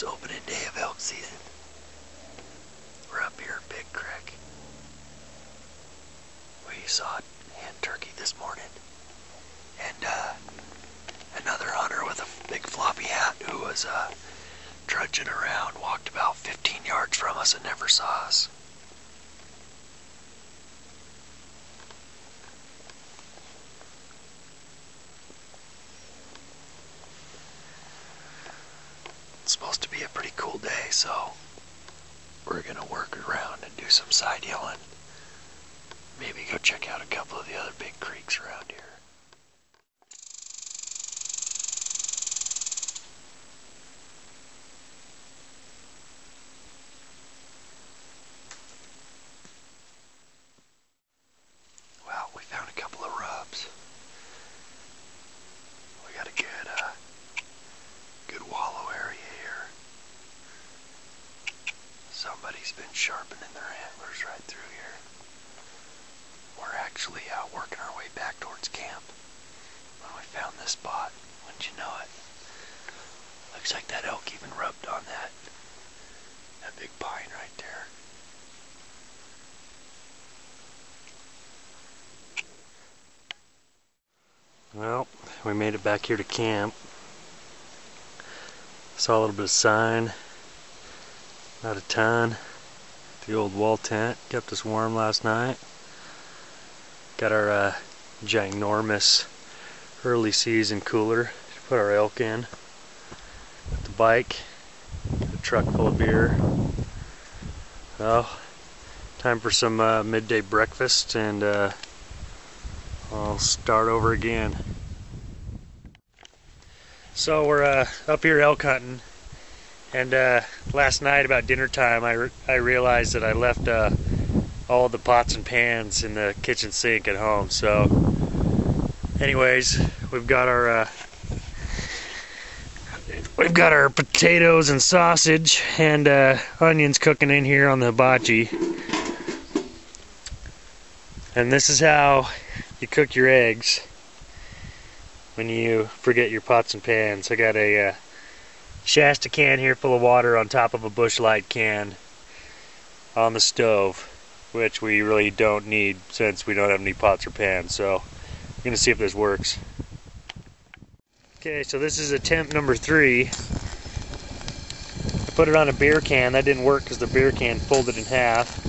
It's opening day of elk season. We're up here at Big Creek. We saw a hen turkey this morning. And another hunter with a big floppy hat who was trudging around, walked about 15 yards from us and never saw us. It's supposed to be a pretty cool day, so we're gonna work around and do some side yelling. Maybe go check out a couple of the other big creeks around here. Well, we found a couple of rubs. We got a good wallow area here. Somebody's been sharpening their antlers right through here. We're actually working our way back towards camp when we found this spot. Wouldn't you know it? Looks like that elk even rubbed on that big pine right there. Well, we made it back here to camp. Saw a little bit of sign. Not a ton. The old wall tent kept us warm last night. Got our ginormous early season cooler to put our elk in. Got the bike, a truck full of beer. Well, time for some midday breakfast, and I'll start over again. So we're up here elk hunting, and last night about dinner time I realized that I left all the pots and pans in the kitchen sink at home. So anyways, we've got our potatoes and sausage and onions cooking in here on the hibachi. And this is how you cook your eggs when you forget your pots and pans. I got a Shasta can here full of water on top of a Busch Light can on the stove, which we really don't need since we don't have any pots or pans. So I'm gonna see if this works. Okay, so this is attempt number 3. I put it on a beer can. That didn't work because the beer can folded in half.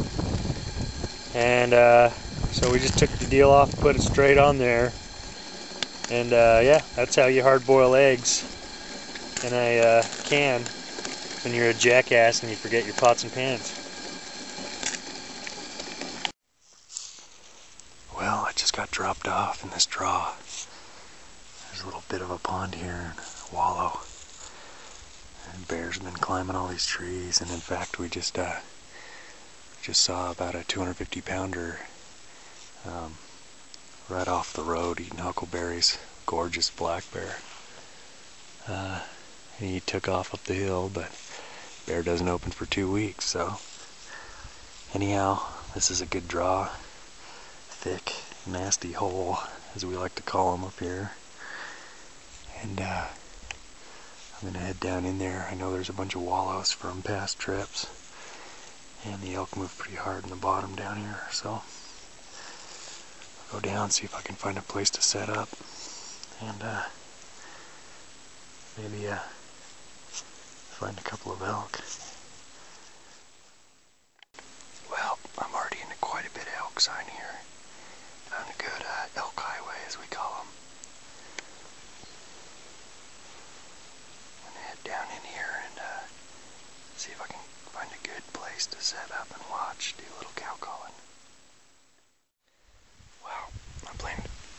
And so we just took the deal off, put it straight on there. And yeah, that's how you hard boil eggs in a can when you're a jackass and you forget your pots and pans. Well, I just got dropped off in this draw. There's a little bit of a pond here and a wallow. And bears have been climbing all these trees, and in fact we just saw about a 250 pounder right off the road eating huckleberries. Gorgeous black bear. He took off up the hill, but bear doesn't open for 2 weeks, so anyhow, this is a good draw. Thick, nasty hole, as we like to call them up here. And I'm gonna head down in there. I know there's a bunch of wallows from past trips, and the elk move pretty hard in the bottom down here, so I'll go down, see if I can find a place to set up, and maybe find a couple of elk. Well, I'm already into quite a bit of elk sign here. Found a good elk highway, as we call them. I'm gonna head down in here and see if I can find a good place to set up and watch, do a little cow calling. Wow,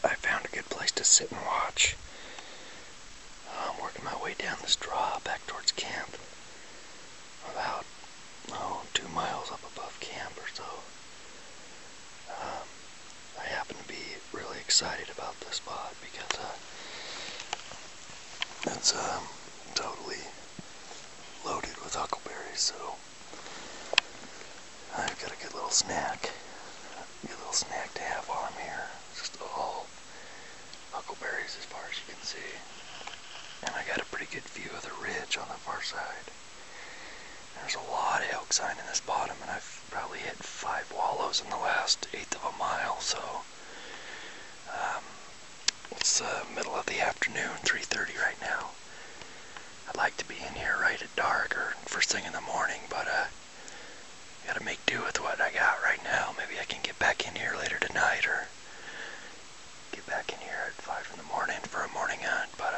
I found a good place to sit and watch. I'm working my way down this draw back towards camp. About 2 miles up above camp or so. I happen to be really excited about this spot because it's totally loaded with huckleberries, so I've got a good little snack. To have while I'm here. Just all huckleberries as far as you can see. And I got a pretty good view of the ridge on the far side. There's a lot of elk sign in this bottom, and I've probably hit 5 wallows in the last eighth of a mile, so it's middle of the afternoon, 3:30 right now. I'd like to be in here right at dark or first thing in the morning, but gotta make do with what I got right now. Maybe I can get back in here later tonight, or get back in here at 5 in the morning for a morning hunt, but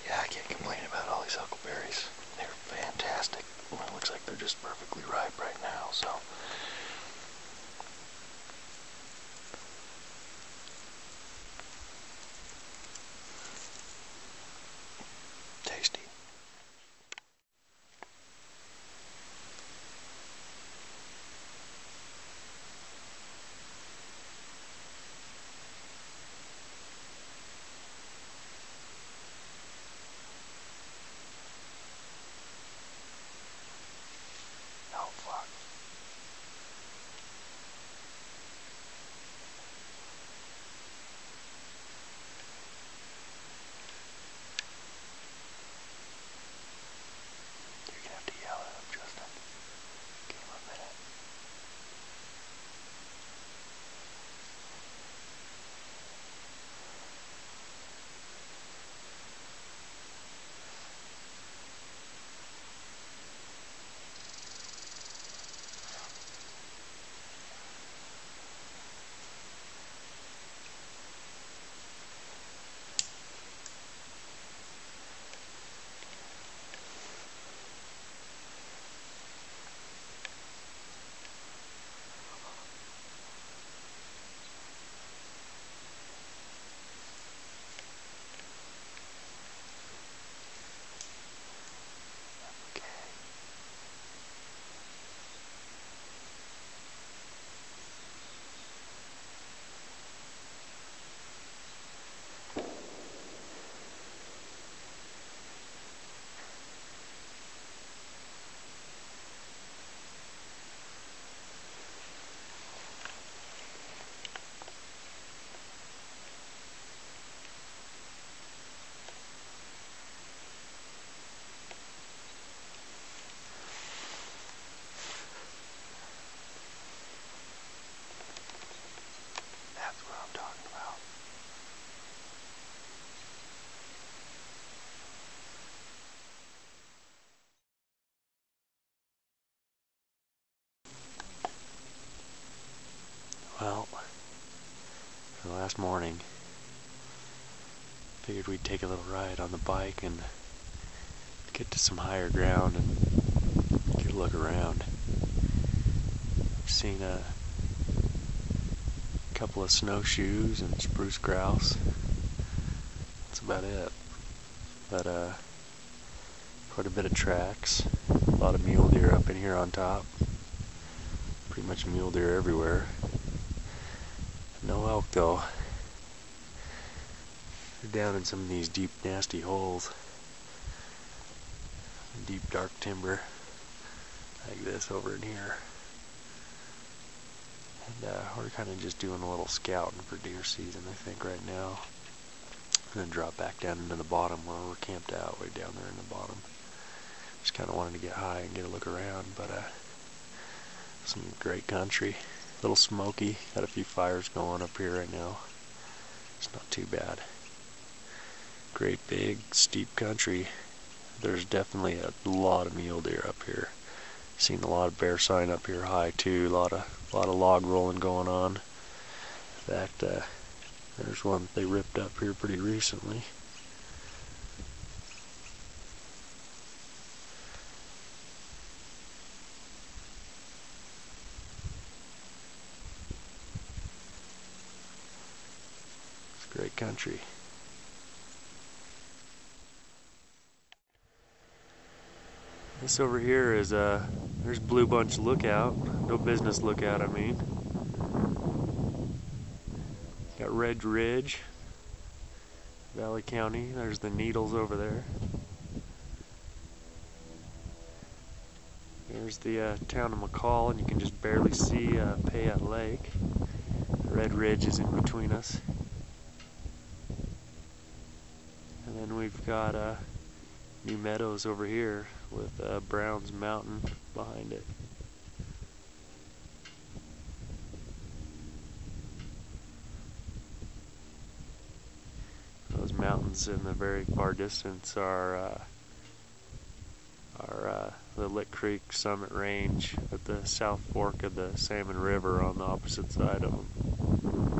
yeah, I can't complain about all these huckleberries. They're fantastic. Well, it looks like they're just perfectly ripe right now, so. Tasty. Oh, fuck. You're gonna have to yell at him, Justin. Give him a minute. Okay. That's what I'm talking about. Well, for the last morning, figured we'd take a little ride on the bike and get to some higher ground and get a look around. I've seen a couple of snowshoes and spruce grouse. That's about it. But quite a bit of tracks. A lot of mule deer up in here on top. Pretty much mule deer everywhere. No elk though. They're down in some of these deep, nasty holes. Deep, dark timber, like this over in here. And we're kind of just doing a little scouting for deer season, I think, right now. And then drop back down into the bottom where we're camped out, way down there in the bottom. Just kind of wanted to get high and get a look around, but some great country. A little smoky. Got a few fires going up here right now. It's not too bad. Great big steep country. There's definitely a lot of mule deer up here. Seen a lot of bear sign up here high too. A lot of log rolling going on. In fact, there's one they ripped up here pretty recently. It's great country. This over here is there's Blue Bunch Lookout. No Business Lookout, I mean. Got Red Ridge, Valley County. There's the Needles over there. There's the town of McCall, and you can just barely see Payette Lake. Red Ridge is in between us. And then we've got New Meadows over here, with Browns Mountain behind it. Those mountains in the very far distance are the Lick Creek Summit Range at the South Fork of the Salmon River on the opposite side of them.